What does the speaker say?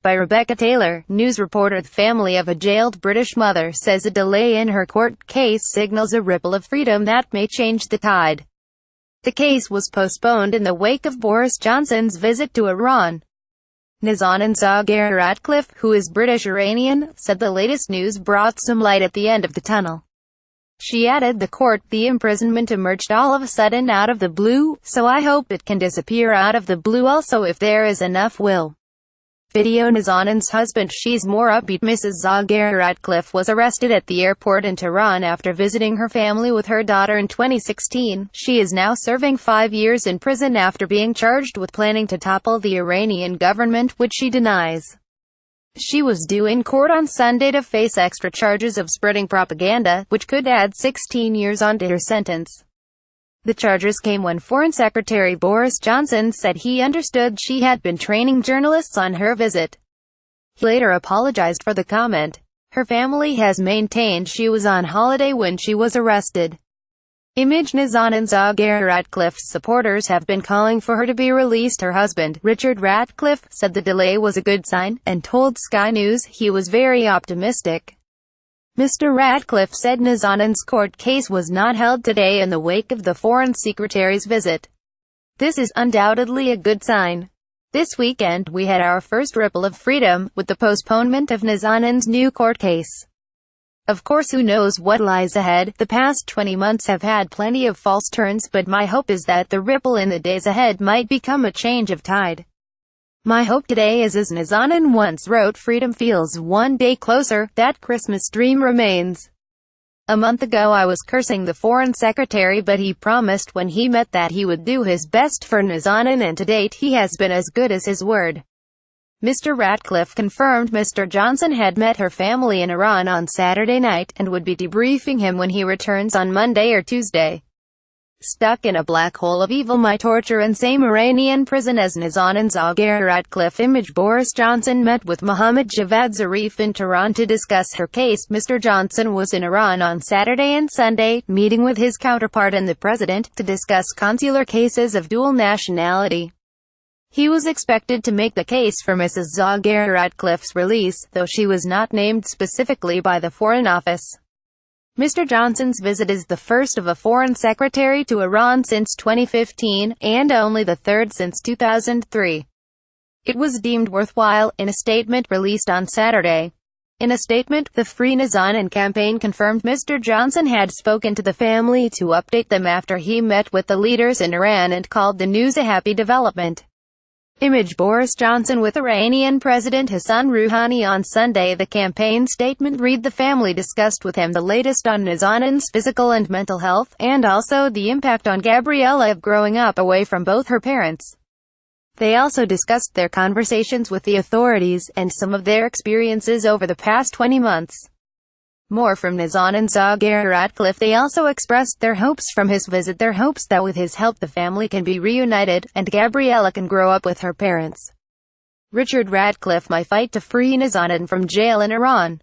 by Rebecca Taylor, news reporter. The family of a jailed British mother says a delay in her court case signals a ripple of freedom that may change the tide. The case was postponed in the wake of Boris Johnson's visit to Iran. Nazanin zaghari-ratcliffe, who is British-Iranian, said the latest news brought some light at the end of the tunnel. She added, the imprisonment emerged all of a sudden out of the blue, so I hope it can disappear out of the blue also if there is enough will. Video. Nazanin's husband. She's more upbeat. Mrs. zaghari-ratcliffe was arrested at the airport in Tehran after visiting her family with her daughter in 2016. She is now serving 5 years in prison after being charged with planning to topple the Iranian government, which she denies. She was due in court on Sunday to face extra charges of spreading propaganda, which could add 16 years onto her sentence. The charges came when Foreign Secretary Boris Johnson said he understood she had been training journalists on her visit. He later apologized for the comment. Her family has maintained she was on holiday when she was arrested. Image. Nazanin zaghari-ratcliffe's supporters have been calling for her to be released. Her husband, Richard Ratcliffe, said the delay was a good sign, and told Sky News he was very optimistic. Mr. Ratcliffe said Nazanin's court case was not held today in the wake of the Foreign Secretary's visit. This is undoubtedly a good sign. This weekend we had our first ripple of freedom, with the postponement of Nazanin's new court case. Of course, who knows what lies ahead. The past 20 months have had plenty of false turns, but my hope is that the ripple in the days ahead might become a change of tide. My hope today is, as Nazanin once wrote, freedom feels one day closer, that Christmas dream remains. A month ago I was cursing the Foreign Secretary, but he promised when he met that he would do his best for Nazanin, and to date he has been as good as his word. Mr. Ratcliffe confirmed Mr. Johnson had met her family in Iran on Saturday night, and would be debriefing him when he returns on Monday or Tuesday. Stuck in a black hole of evil, my torture, and same Iranian prison as Nazanin zaghari-ratcliffe. Image. Boris Johnson met with Mohammad Javad Zarif in Tehran to discuss her case. Mr. Johnson was in Iran on Saturday and Sunday, meeting with his counterpart and the president, to discuss consular cases of dual nationality. He was expected to make the case for Mrs. zaghari-ratcliffe's release, though she was not named specifically by the Foreign Office. Mr. Johnson's visit is the first of a foreign secretary to Iran since 2015, and only the third since 2003. It was deemed worthwhile, in a statement released on Saturday. In a statement, the Free Nazanin campaign confirmed Mr. Johnson had spoken to the family to update them after he met with the leaders in Iran, and called the news a happy development. Image. Boris Johnson with Iranian President Hassan Rouhani on Sunday. The campaign statement read, the family discussed with him the latest on Nazanin's physical and mental health, and also the impact on Gabriella of growing up away from both her parents. They also discussed their conversations with the authorities, and some of their experiences over the past 20 months. More from Nazanin zaghari-ratcliffe. They also expressed their hopes from his visit, their hopes that with his help the family can be reunited, and Gabriella can grow up with her parents. Richard Ratcliffe. My fight to free Nazanin from jail in Iran.